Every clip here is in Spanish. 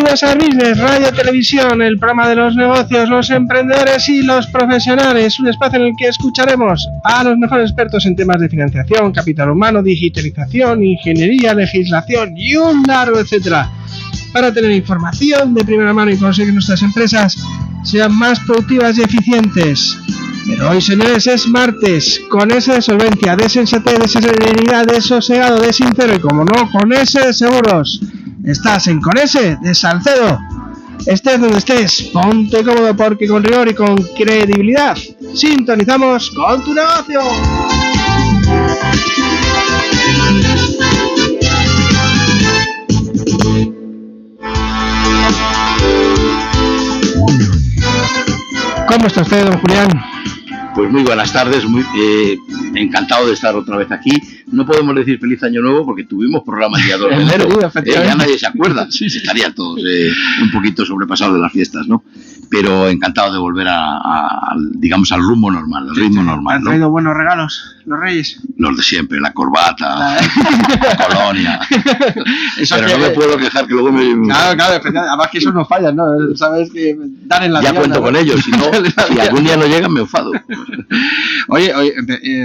Bienvenidos a Business, Radio Televisión, el programa de los negocios, los emprendedores y los profesionales, un espacio en el que escucharemos a los mejores expertos en temas de financiación, capital humano, digitalización, ingeniería, legislación y un largo etcétera, para tener información de primera mano y conseguir que nuestras empresas sean más productivas y eficientes. Pero hoy, señores, es martes, con S de solvencia, de sensatez, de serenidad, de sosegado, de sincero y, como no, con S de seguros. Estás en Con S de Salcedo. Estés donde estés, ponte cómodo porque con rigor y con credibilidad sintonizamos con tu negocio. ¿Cómo está usted, don Julián? Pues muy buenas tardes, muy encantado de estar otra vez aquí. No podemos decir feliz año nuevo porque tuvimos programa el día 2 de enero. Ya nadie se acuerda. Sí. Estarían todos un poquito sobrepasados de las fiestas, ¿no? Pero encantado de volver digamos, al rumbo normal, al ritmo normal. ¿Han traído buenos regalos los Reyes? Los de siempre, la corbata, la colonia. Eso pero no me puedo quejar que luego me... Claro, además que eso no falla, ¿no? Sabes que dan en la ya cuento, ¿no? Con ellos, si algún día no llegan me enfado. Oye,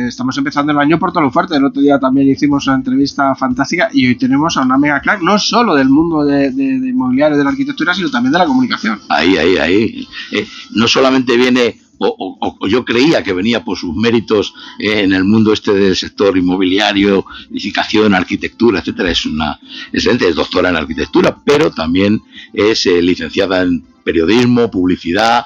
estamos empezando el año por todo lo fuerte. El otro día también hicimos una entrevista fantástica y hoy tenemos a una mega crack, no solo del mundo de inmobiliario, de la arquitectura, sino también de la comunicación. Ahí. No solamente viene, o yo creía que venía por sus méritos en el mundo del sector inmobiliario, edificación, arquitectura, etcétera. Es una excelente, es doctora en arquitectura, pero también es licenciada en periodismo, publicidad,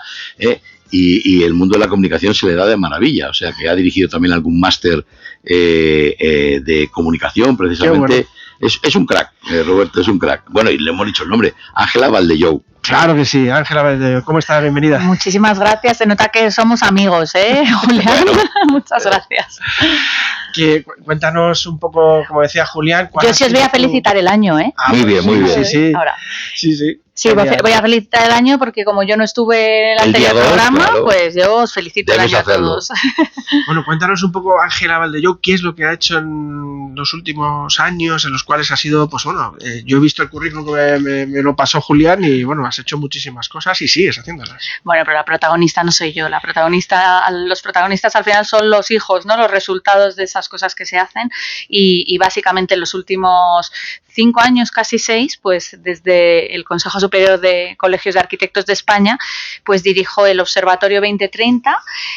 y el mundo de la comunicación se le da de maravilla. O sea, que ha dirigido también algún máster de comunicación, precisamente. Es un crack, Roberto, es un crack. Bueno, y le hemos dicho el nombre, Ángela Valdellou. Claro que sí, Ángela Valdellou. ¿Cómo estás? Bienvenida. Muchísimas gracias. Se nota que somos amigos, Julián? Bueno. Muchas gracias. Cuéntanos un poco, como decía Julián. Yo sí os voy a felicitar el año, Muy bien. Sí. Ahora. Sí. Sí, voy a felicitar el año porque como yo no estuve en el anterior programa, claro, pues yo os felicito el año a todos. Bueno, cuéntanos un poco, Ángela Valdellou, qué es lo que ha hecho en los últimos años en los cuales ha sido, pues bueno, yo he visto el currículum que me lo pasó Julián y bueno, has hecho muchísimas cosas y sigues haciéndolas. Bueno, pero la protagonista no soy yo, los protagonistas al final son los hijos, ¿no? Los resultados de esas cosas que se hacen y básicamente en los últimos 5 años, casi 6, pues desde el Consejo Superior de Colegios de Arquitectos de España, pues dirijo el Observatorio 2030,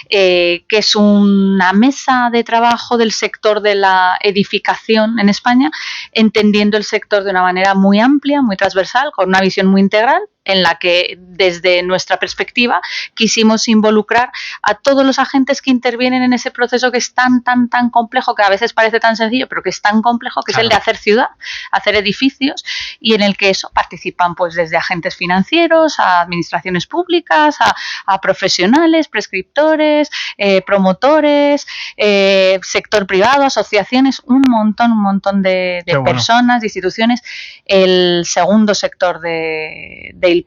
que es una mesa de trabajo del sector de la edificación en España, entendiendo el sector de una manera muy amplia, muy transversal, con una visión muy integral, en la que desde nuestra perspectiva quisimos involucrar a todos los agentes que intervienen en ese proceso que es tan complejo, que a veces parece tan sencillo, pero que es tan complejo, que claro, es el de hacer ciudad, hacer edificios, y en el que participan pues desde agentes financieros, a administraciones públicas, a profesionales, prescriptores, promotores, sector privado, asociaciones, un montón de personas, de instituciones. El segundo sector del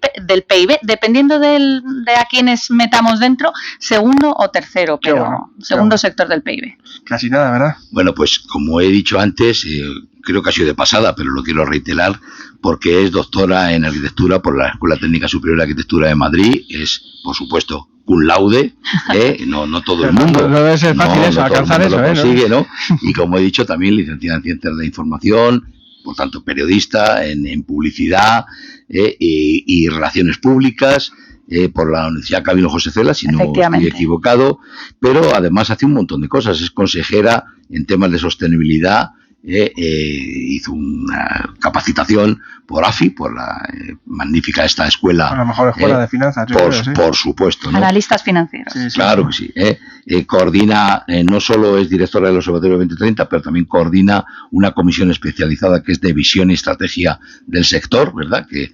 PIB, dependiendo de a quienes metamos dentro, segundo o tercero, pero segundo sector del PIB. Casi nada, ¿verdad? Bueno, pues como he dicho antes, creo que ha sido de pasada, pero lo quiero reiterar, porque es doctora en arquitectura por la Escuela Técnica Superior de Arquitectura de Madrid, es, por supuesto, cum laude, no todo el mundo. No debe ser fácil alcanzar eso, lo consigue, ¿no? Y como he dicho, también licenciada en Ciencias de la Información, por tanto, periodista en publicidad y relaciones públicas por la Universidad Camilo José Cela, si no estoy equivocado, pero además hace un montón de cosas. Es consejera en temas de sostenibilidad, hizo una capacitación por AFI, por la magnífica esta escuela. A la mejor escuela de finanzas. Por supuesto, ¿no? Analistas financieros. Sí. Claro que sí. Coordina, no solo es directora del Observatorio 2030, pero también coordina una comisión especializada que es de visión y estrategia del sector, ¿verdad? Que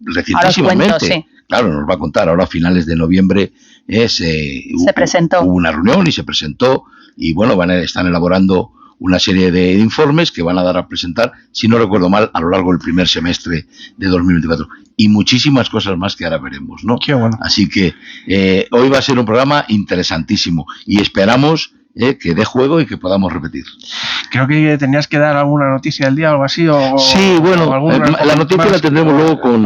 recientísimamente, claro, nos va a contar ahora a finales de noviembre, hubo una reunión y se presentó, y bueno, están elaborando una serie de informes que van a dar a presentar, si no recuerdo mal, a lo largo del primer semestre de 2024. Y muchísimas cosas más que ahora veremos, ¿no? Qué bueno. Así que hoy va a ser un programa interesantísimo y esperamos que dé juego y que podamos repetir. Creo que tenías que dar alguna noticia del día o algo así. Sí, bueno, la noticia la tendremos luego con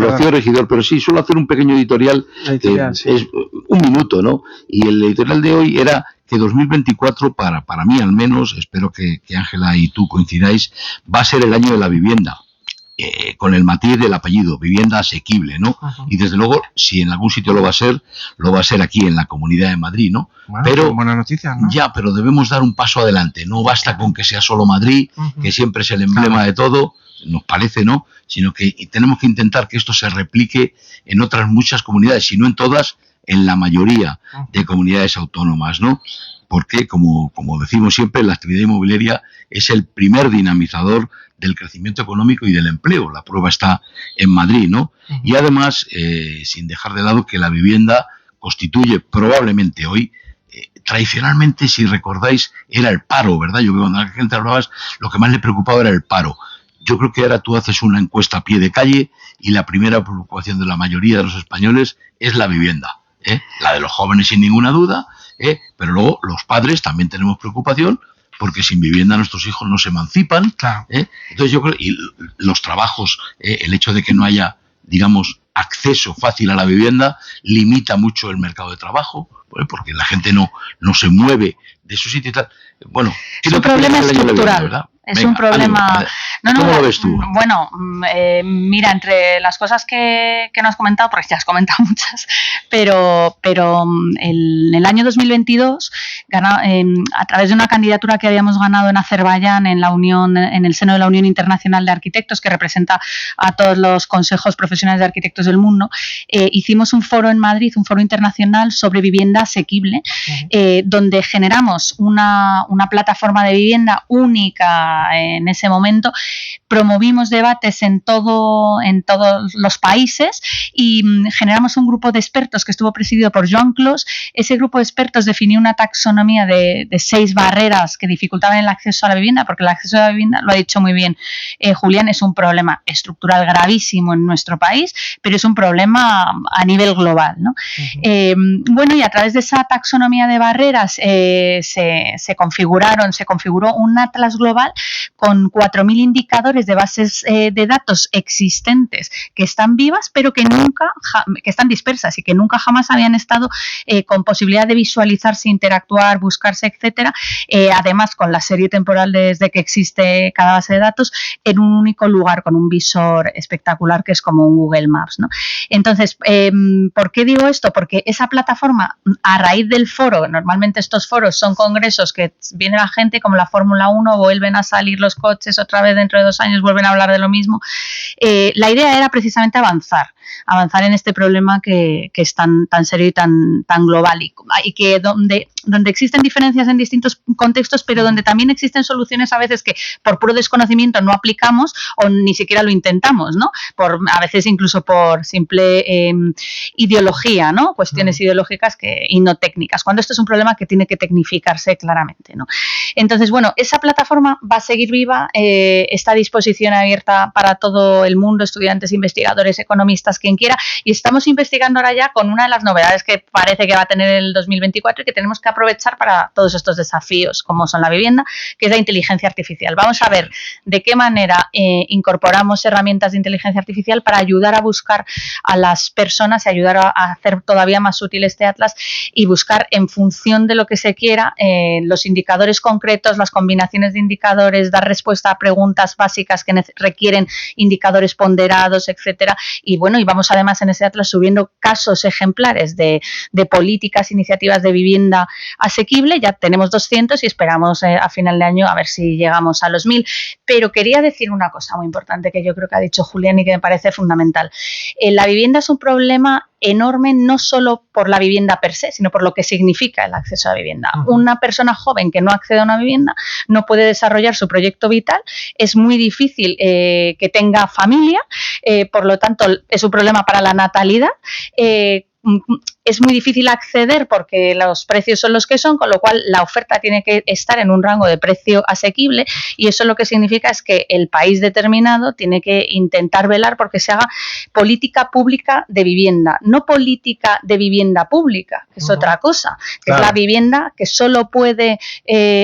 Rocío Regidor, pero sí, suelo hacer un pequeño editorial, sí. Es un minuto, ¿no? Y el editorial de hoy era que 2024, para mí al menos, espero que Ángela y tú coincidáis, va a ser el año de la vivienda. Con el matiz del apellido, vivienda asequible, ¿no? Uh-huh. Y desde luego, si en algún sitio lo va a ser aquí en la Comunidad de Madrid, ¿no? Bueno, pero buena noticia, ¿no? Ya, pero debemos dar un paso adelante. No basta con que sea solo Madrid, uh-huh, que siempre es el emblema de todo, nos parece, ¿no? Sino que tenemos que intentar que esto se replique en otras muchas comunidades, si no en todas, en la mayoría de comunidades autónomas, ¿no? Porque, como decimos siempre, la actividad inmobiliaria es el primer dinamizador del crecimiento económico y del empleo. La prueba está en Madrid, ¿no? Uh-huh. Y además, sin dejar de lado que la vivienda constituye probablemente hoy, tradicionalmente, si recordáis, era el paro, ¿verdad? Yo creo que cuando la gente hablaba, lo que más le preocupaba era el paro. Yo creo que ahora tú haces una encuesta a pie de calle y la primera preocupación de la mayoría de los españoles es la vivienda, la de los jóvenes sin ninguna duda, pero luego los padres también tenemos preocupación porque sin vivienda nuestros hijos no se emancipan. Claro. Entonces yo creo, y los trabajos, el hecho de que no haya, digamos, acceso fácil a la vivienda limita mucho el mercado de trabajo, porque la gente no se mueve de su sitio y tal. Bueno, es un problema estructural. Es un problema. ¿Cómo lo ves tú? Bueno, mira, entre las cosas que no has comentado, porque ya has comentado muchas, pero en el año 2022, a través de una candidatura que habíamos ganado en Azerbaiyán, en el seno de la Unión Internacional de Arquitectos, que representa a todos los consejos profesionales de arquitectos del mundo, hicimos un foro en Madrid, un foro internacional sobre vivienda asequible, donde generamos una plataforma de vivienda única en ese momento, promovimos debates en todos los países y generamos un grupo de expertos que estuvo presidido por Joan Clos. Ese grupo de expertos definió una taxonomía de 6 barreras que dificultaban el acceso a la vivienda, porque el acceso a la vivienda, lo ha dicho muy bien Julián, es un problema estructural gravísimo en nuestro país, pero es un problema a nivel global, ¿no? Uh-huh. Bueno, y a través de esa taxonomía de barreras se configuró un atlas global con 4.000 indicadores de bases de datos existentes que están vivas, pero que están dispersas y que nunca jamás habían estado con posibilidad de visualizarse, interactuar, buscarse, etcétera. Además, con la serie temporal desde que existe cada base de datos en un único lugar, con un visor espectacular que es como un Google Maps, ¿no? Entonces, ¿por qué digo esto? Porque esa plataforma, a raíz del foro, normalmente estos foros son congresos que viene la gente como la Fórmula 1, vuelven a salir los coches otra vez dentro de 2 años, vuelven a hablar de lo mismo. La idea era precisamente avanzar en este problema que es tan serio y tan global y que donde existen diferencias en distintos contextos, pero donde también existen soluciones a veces que por puro desconocimiento no aplicamos o ni siquiera lo intentamos, ¿no? A veces incluso por simple ideología, ¿no? Cuestiones ideológicas y no técnicas, cuando esto es un problema que tiene que tecnificarse claramente, ¿no? Entonces, bueno, esa plataforma va a seguir viva, está a disposición abierta para todo el mundo, estudiantes, investigadores, economistas, quien quiera, y estamos investigando ahora ya con una de las novedades que parece que va a tener el 2024 y que tenemos que aprovechar para todos estos desafíos, como son la vivienda, que es la inteligencia artificial. Vamos a ver de qué manera incorporamos herramientas de inteligencia artificial para ayudar a buscar a las personas y ayudar a hacer todavía más útil este atlas y buscar en función de lo que se quiera los indicadores concretos, las combinaciones de indicadores, dar respuesta a preguntas básicas que requieren indicadores ponderados, etcétera. Y bueno, y vamos además en ese atlas subiendo casos ejemplares de políticas, iniciativas de vivienda asequible. Ya tenemos 200 y esperamos a final de año a ver si llegamos a los 1.000. Pero quería decir una cosa muy importante que yo creo que ha dicho Julián y que me parece fundamental. La vivienda es un problema enorme, no solo por la vivienda per se, sino por lo que significa el acceso a la vivienda. Uh-huh. Una persona joven que no accede a una vivienda no puede desarrollar su proyecto vital, es muy difícil que tenga familia, por lo tanto es un problema para la natalidad. es muy difícil acceder porque los precios son los que son, con lo cual la oferta tiene que estar en un rango de precio asequible, y eso lo que significa es que el país determinado tiene que intentar velar porque se haga política pública de vivienda, no política de vivienda pública, que es otra cosa, que es la vivienda que solo puede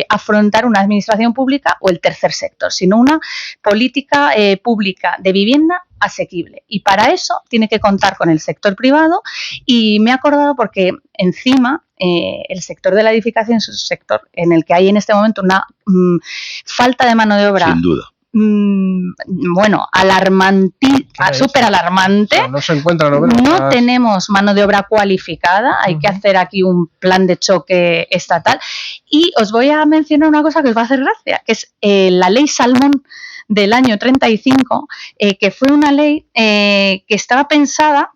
afrontar una administración pública o el tercer sector, sino una política pública de vivienda asequible. Y para eso tiene que contar con el sector privado, y me he acordado porque encima el sector de la edificación es un sector en el que hay en este momento una falta de mano de obra. Sin duda. Bueno, súper alarmante. O sea, no se encuentran obras. No tenemos mano de obra cualificada, hay que hacer aquí un plan de choque estatal. Y os voy a mencionar una cosa que os va a hacer gracia, que es la ley Salmón del año 35, que fue una ley que estaba pensada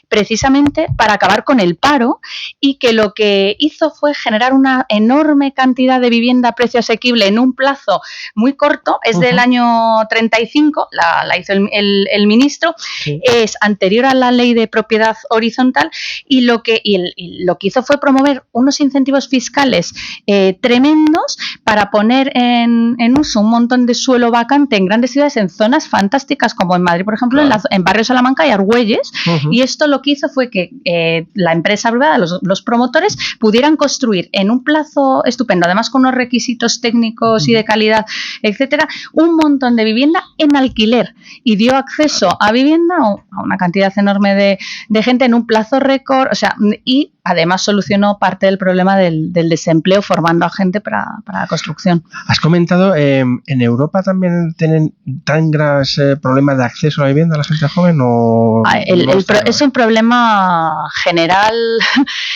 precisamente para acabar con el paro, y que lo que hizo fue generar una enorme cantidad de vivienda a precio asequible en un plazo muy corto. Es del año 35, la hizo el ministro, es anterior a la ley de propiedad horizontal, y lo que hizo fue promover unos incentivos fiscales tremendos para poner en uso un montón de suelo vacante en grandes ciudades, en zonas fantásticas como en Madrid, por ejemplo, en Barrio Salamanca y Argüelles, y esto lo que hizo fue que la empresa privada, los promotores, pudieran construir en un plazo estupendo, además con unos requisitos técnicos y de calidad, etcétera, un montón de vivienda en alquiler, y dio acceso a vivienda a una cantidad enorme de gente en un plazo récord, o sea, y además solucionó parte del problema del desempleo formando a gente para la construcción. Has comentado, ¿en Europa también tienen tan graves problemas de acceso a la vivienda a la gente joven? ¿O es un problema general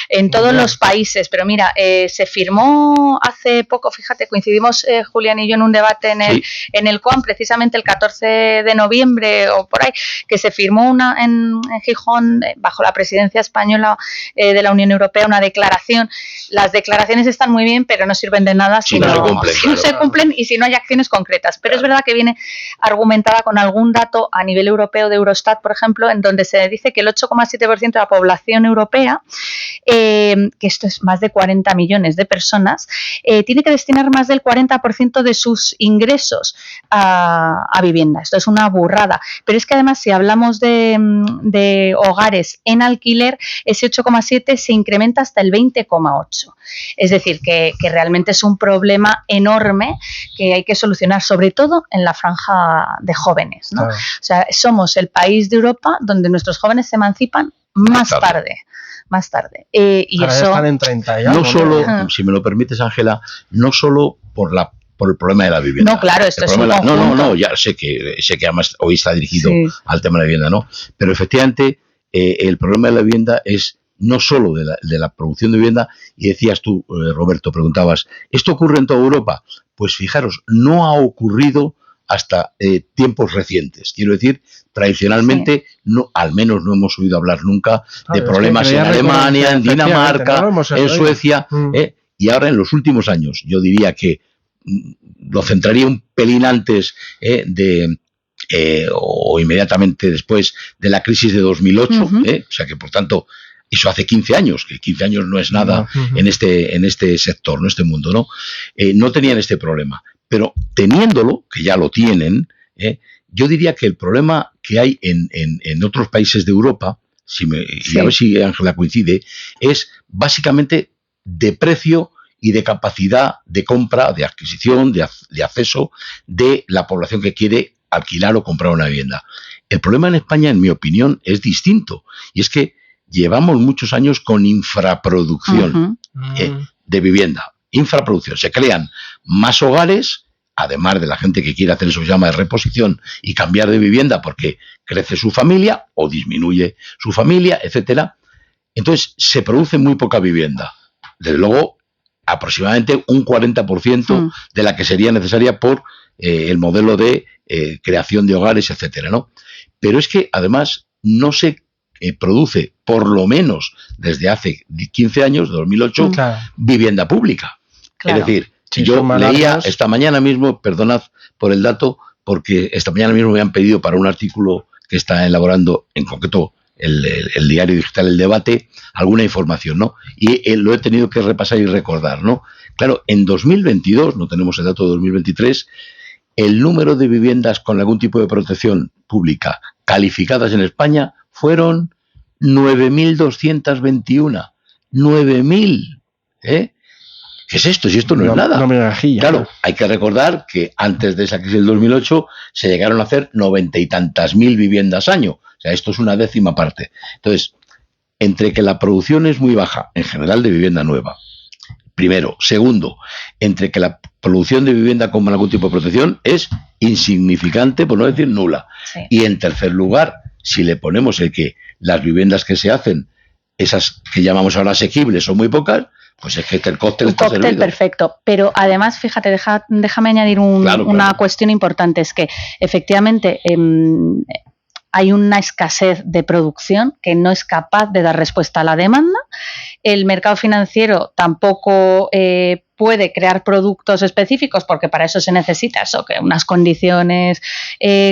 en todos los países, pero mira, se firmó hace poco, fíjate, coincidimos Julián y yo en un debate en el COAM, precisamente el 14 de noviembre o por ahí, que se firmó en Gijón, bajo la presidencia española de la Unión Europea, una declaración. Las declaraciones están muy bien, pero no sirven de nada si no se cumplen y si no hay acciones concretas. Pero es verdad que viene argumentada con algún dato a nivel europeo de Eurostat, por ejemplo, en donde se dice que el 8,7% de la población europea, que esto es más de 40 millones de personas, tiene que destinar más del 40% de sus ingresos a vivienda. Esto es una burrada. Pero es que además, si hablamos de hogares en alquiler, ese 8,7 se incrementa hasta el 20,8. Es decir, que realmente es un problema enorme que hay que solucionar, sobre todo en la franja de jóvenes, ¿no? Claro. O sea, somos el país de Europa donde nuestros jóvenes se emancipan más tarde. Y ahora eso están en 30 ya. No solo, si me lo permites, Ángela, no solo por el problema de la vivienda. No, claro, esto es un conjunto. No, ya sé que además hoy está dirigido al tema de la vivienda, ¿no? Pero efectivamente el problema de la vivienda es no solo de la producción de vivienda, y decías tú, Roberto, preguntabas, ¿esto ocurre en toda Europa? Pues fijaros, no ha ocurrido hasta tiempos recientes. Quiero decir, tradicionalmente, no, al menos no hemos oído hablar nunca de problemas en Alemania, en Dinamarca, en Suecia, y ahora en los últimos años, yo diría que lo centraría un pelín antes o inmediatamente después de la crisis de 2008, o sea que por tanto eso hace 15 años, que 15 años no es nada en este sector, en este mundo, ¿no? No tenían este problema, pero teniéndolo, que ya lo tienen, yo diría que el problema que hay en otros países de Europa, y a ver si Ángela coincide, es básicamente de precio y de capacidad de compra, de adquisición, de acceso de la población que quiere alquilar o comprar una vivienda. El problema en España, en mi opinión, es distinto, y es que llevamos muchos años con infraproducción de vivienda. Infraproducción. Se crean más hogares, además de la gente que quiere hacer eso que se llama de reposición y cambiar de vivienda porque crece su familia o disminuye su familia, etcétera. Entonces, se produce muy poca vivienda. Desde luego, aproximadamente un 40% de la que sería necesaria por el modelo de creación de hogares, etcétera, ¿no? Pero es que, además, no se produce, por lo menos desde hace 15 años, 2008, vivienda pública. Claro. Es decir, si yo leía esta mañana mismo, perdonad por el dato, porque esta mañana mismo me han pedido para un artículo que está elaborando, en concreto el diario digital El Debate, alguna información, ¿no? Y lo he tenido que repasar y recordar, ¿no? Claro, en 2022, no tenemos el dato de 2023, el número de viviendas con algún tipo de protección pública calificadas en España fueron 9.221. 9.000, ¿eh? ¿Qué es esto? Si esto no es nada. Claro, hay que recordar que antes de esa crisis del 2008 se llegaron a hacer 90 y tantas mil viviendas año. O sea, esto es una décima parte. Entonces, entre que la producción es muy baja, en general de vivienda nueva, primero. Segundo, entre que la producción de vivienda con algún tipo de protección es insignificante, por no decir nula. Sí. Y en tercer lugar, si le ponemos el que las viviendas que se hacen, esas que llamamos ahora asequibles, son muy pocas, pues es que el cóctel está servido. Un cóctel perfecto. Pero además, fíjate, déjame añadir una cuestión importante. Es que efectivamente hay una escasez de producción que no es capaz de dar respuesta a la demanda. El mercado financiero tampoco puede crear productos específicos porque para eso se necesita que unas condiciones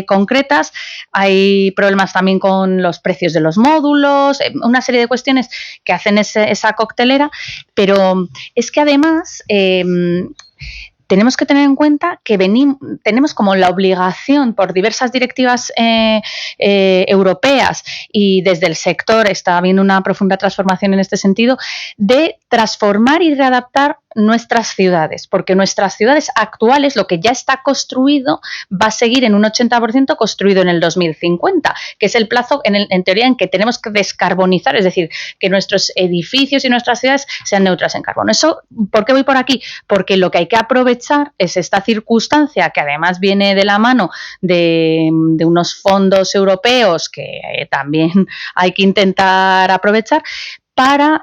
concretas. Hay problemas también con los precios de los módulos, una serie de cuestiones que hacen esa coctelera, pero es que además tenemos que tener en cuenta que tenemos como la obligación por diversas directivas europeas y desde el sector está habiendo una profunda transformación en este sentido de transformar y readaptar nuestras ciudades, porque nuestras ciudades actuales, lo que ya está construido, va a seguir en un 80% construido en el 2050, que es el plazo en teoría en que tenemos que descarbonizar, es decir, que nuestros edificios y nuestras ciudades sean neutras en carbono. Eso, ¿por qué voy por aquí? Porque lo que hay que aprovechar es esta circunstancia que además viene de la mano de unos fondos europeos que también hay que intentar aprovechar para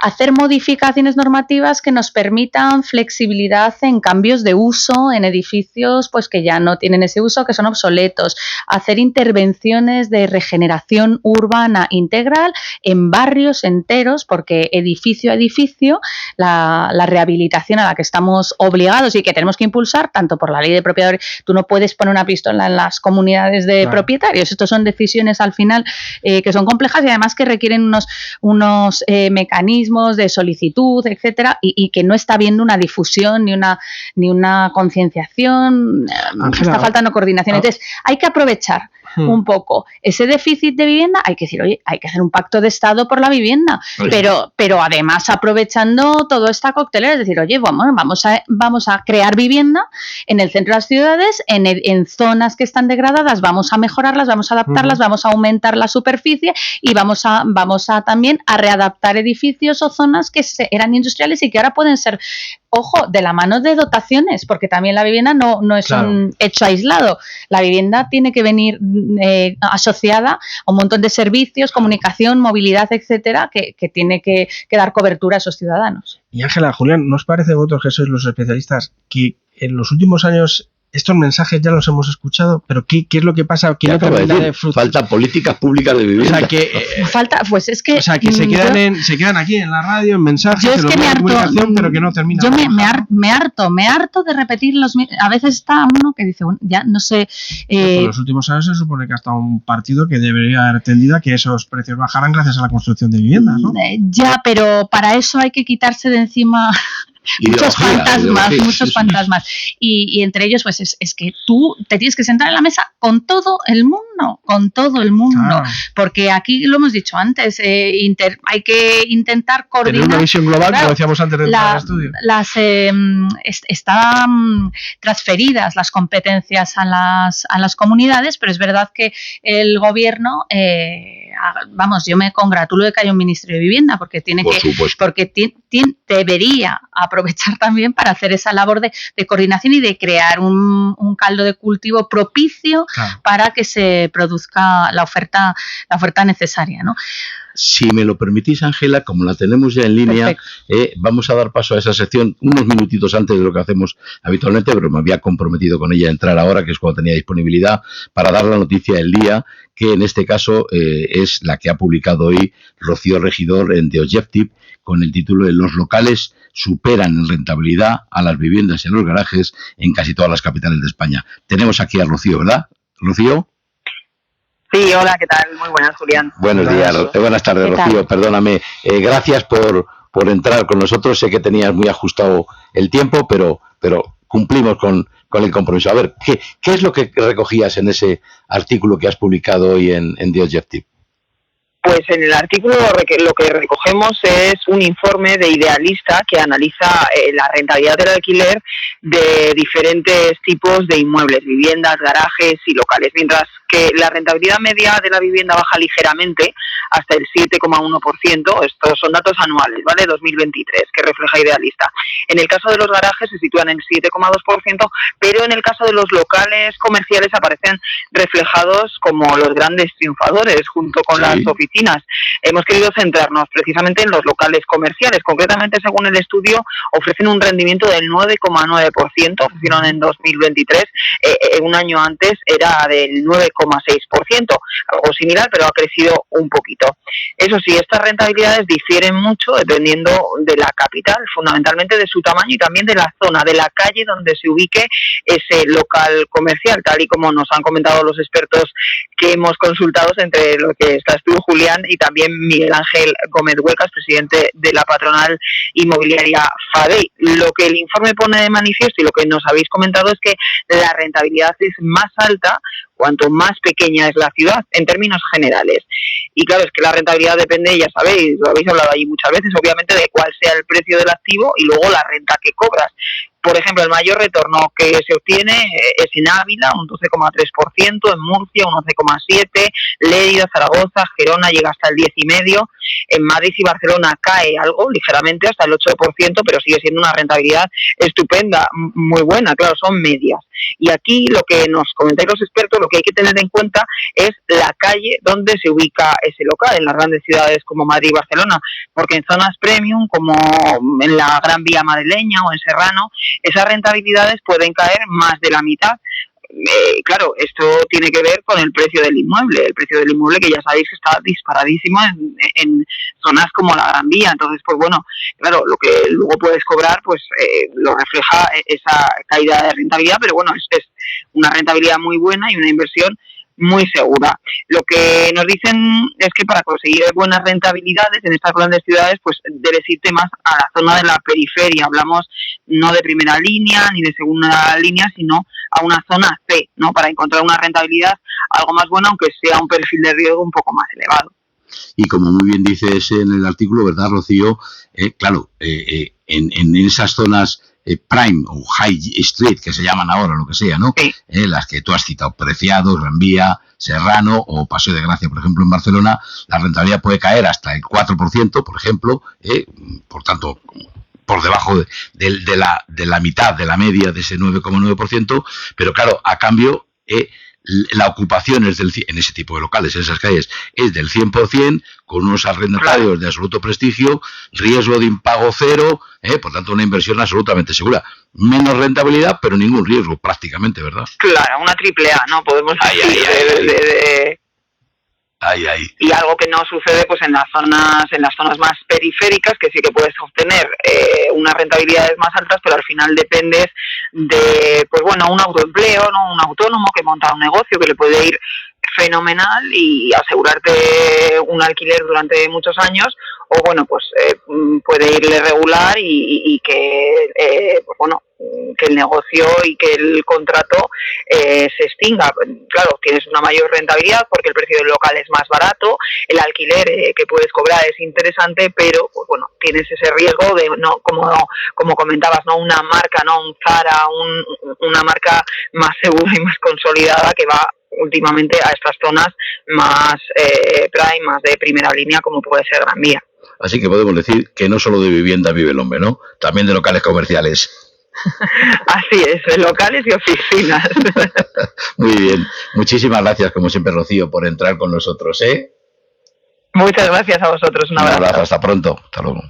hacer modificaciones normativas que nos permitan flexibilidad en cambios de uso en edificios pues que ya no tienen ese uso, que son obsoletos, hacer intervenciones de regeneración urbana integral en barrios enteros, porque edificio a edificio la rehabilitación a la que estamos obligados y que tenemos que impulsar, tanto por la ley de propiedad, tú no puedes poner una pistola en las comunidades de propietarios, estos son decisiones al final que son complejas y además que requieren unos mecanismos de solicitud, etcétera, y que no está habiendo una difusión ni una concienciación, está faltando coordinación. Entonces, hay que aprovechar un poco ese déficit de vivienda, hay que decir, oye, hay que hacer un pacto de Estado por la vivienda, pero además aprovechando toda esta coctelera, es decir, oye, vamos a crear vivienda en el centro de las ciudades, en zonas que están degradadas, vamos a mejorarlas, vamos a adaptarlas, vamos a aumentar la superficie y vamos a también a readaptar edificios o zonas que eran industriales y que ahora pueden ser, ojo, de la mano de dotaciones, porque también la vivienda no es un hecho aislado, la vivienda tiene que venir asociada a un montón de servicios, comunicación, movilidad, etcétera, que tiene que dar cobertura a esos ciudadanos. Y Ángela, Julián, ¿no os parece a vosotros que sois los especialistas que en los últimos años estos mensajes ya los hemos escuchado, pero ¿qué es lo que pasa? ¿Qué no termina de fruto? Falta políticas públicas de vivienda. O sea, que se quedan aquí en la radio, en mensajes, en los medios de comunicación, pero que no terminan. Yo me harto de repetir a veces está uno que dice, ya no sé. En los últimos años se supone que ha estado un partido que debería haber tendido a que esos precios bajaran gracias a la construcción de viviendas, ¿no? Ya, pero para eso hay que quitarse de encima muchos fantasmas. Y entre ellos, pues es que tú te tienes que sentar en la mesa con todo el mundo, porque aquí lo hemos dicho antes, hay que intentar coordinar. Tener una visión global, como decíamos antes de entrar al estudio. Están transferidas las competencias a las comunidades, pero es verdad que el gobierno, yo me congratulo de que haya un Ministerio de Vivienda, porque debería aprovechar también para hacer esa labor de coordinación y de crear un caldo de cultivo propicio para que se produzca la oferta necesaria, ¿no? Si me lo permitís, Ángela, como la tenemos ya en línea, vamos a dar paso a esa sección unos minutitos antes de lo que hacemos habitualmente, pero me había comprometido con ella a entrar ahora, que es cuando tenía disponibilidad, para dar la noticia del día, que en este caso es la que ha publicado hoy Rocío Regidor en The Objective, con el título de Los locales superan en rentabilidad a las viviendas y a los garajes en casi todas las capitales de España. Tenemos aquí a Rocío, ¿verdad? Rocío. Sí, hola, ¿qué tal? Muy buenas, Julián. Buenos días, buenas tardes, Rocío. Perdóname, gracias por entrar con nosotros. Sé que tenías muy ajustado el tiempo, pero cumplimos con el compromiso. A ver, ¿qué es lo que recogías en ese artículo que has publicado hoy en The Objective? Pues en el artículo lo que recogemos es un informe de Idealista que analiza la rentabilidad del alquiler de diferentes tipos de inmuebles, viviendas, garajes y locales, mientras que la rentabilidad media de la vivienda baja ligeramente hasta el 7,1%, estos son datos anuales, ¿vale? 2023, que refleja Idealista. En el caso de los garajes se sitúan en el 7,2%, pero en el caso de los locales comerciales aparecen reflejados como los grandes triunfadores, junto con las oficinas. Hemos querido centrarnos precisamente en los locales comerciales. Concretamente, según el estudio, ofrecen un rendimiento del 9,9%, ofrecieron en 2023, un año antes era del 9,6%, algo similar, pero ha crecido un poquito. Eso sí, estas rentabilidades difieren mucho dependiendo de la capital, fundamentalmente de su tamaño y también de la zona, de la calle donde se ubique ese local comercial, tal y como nos han comentado los expertos que hemos consultado, entre lo que estás tú, Julián, y también Miguel Ángel Gómez Huecas, presidente de la patronal inmobiliaria FADEI. Lo que el informe pone de manifiesto y lo que nos habéis comentado es que la rentabilidad es más alta cuanto más pequeña es la ciudad, en términos generales. Y claro, es que la rentabilidad depende, ya sabéis, lo habéis hablado allí muchas veces, obviamente, de cuál sea el precio del activo y luego la renta que cobras. Por ejemplo, el mayor retorno que se obtiene es en Ávila, un 12,3%, en Murcia, un 11,7%, Lérida, Zaragoza, Gerona llega hasta el 10,5%, en Madrid y Barcelona cae algo, ligeramente, hasta el 8%, pero sigue siendo una rentabilidad estupenda, muy buena, claro, son medias. Y aquí lo que nos comentáis los expertos, lo que hay que tener en cuenta es la calle donde se ubica ese local, en las grandes ciudades como Madrid y Barcelona, porque en zonas premium, como en la Gran Vía madrileña o en Serrano, esas rentabilidades pueden caer más de la mitad. Claro, esto tiene que ver con el precio del inmueble. El precio del inmueble, que ya sabéis que está disparadísimo en zonas como la Gran Vía. Entonces, pues bueno, claro, lo que luego puedes cobrar, pues lo refleja esa caída de rentabilidad, pero bueno, es una rentabilidad muy buena y una inversión muy segura. Lo que nos dicen es que para conseguir buenas rentabilidades en estas grandes ciudades, pues debes irte más a la zona de la periferia. Hablamos no de primera línea ni de segunda línea, sino a una zona C, ¿no? Para encontrar una rentabilidad algo más buena, aunque sea un perfil de riesgo un poco más elevado. Y como muy bien dices en el artículo, ¿verdad, Rocío? Claro, en esas zonas Prime o High Street, que se llaman ahora, lo que sea, ¿no? Sí. Las que tú has citado, Preciados, Gran Vía, Serrano o Paseo de Gracia, por ejemplo, en Barcelona, la rentabilidad puede caer hasta el 4%, por ejemplo, por tanto, por debajo de la mitad de la media de ese 9,9%, pero claro, a cambio, la ocupación es en ese tipo de locales, en esas calles, es del 100%, con unos arrendatarios de absoluto prestigio, riesgo de impago cero, por tanto una inversión absolutamente segura. Menos rentabilidad, pero ningún riesgo prácticamente, ¿verdad? Claro, una triple A, ¿no? Podemos decir Y algo que no sucede pues en las zonas más periféricas, que sí que puedes obtener unas rentabilidades más altas, pero al final dependes de, pues bueno, un autoempleo, ¿no? Un autónomo que monta un negocio que le puede ir fenomenal y asegurarte un alquiler durante muchos años, o bueno, pues puede irle regular y que pues bueno, que el negocio y que el contrato se extinga. Claro, tienes una mayor rentabilidad porque el precio del local es más barato, el alquiler que puedes cobrar es interesante, pero pues bueno, tienes ese riesgo de, no, como comentabas, no una marca, no un Zara, una marca más segura y más consolidada que va últimamente a estas zonas más prime, más de primera línea, como puede ser Gran Vía. Así que podemos decir que no solo de vivienda vive el hombre, ¿no? También de locales comerciales. Así es, de locales y oficinas. Muy bien. Muchísimas gracias, como siempre, Rocío, por entrar con nosotros, ¿eh? Muchas gracias a vosotros. Un abrazo. Hasta pronto. Hasta luego.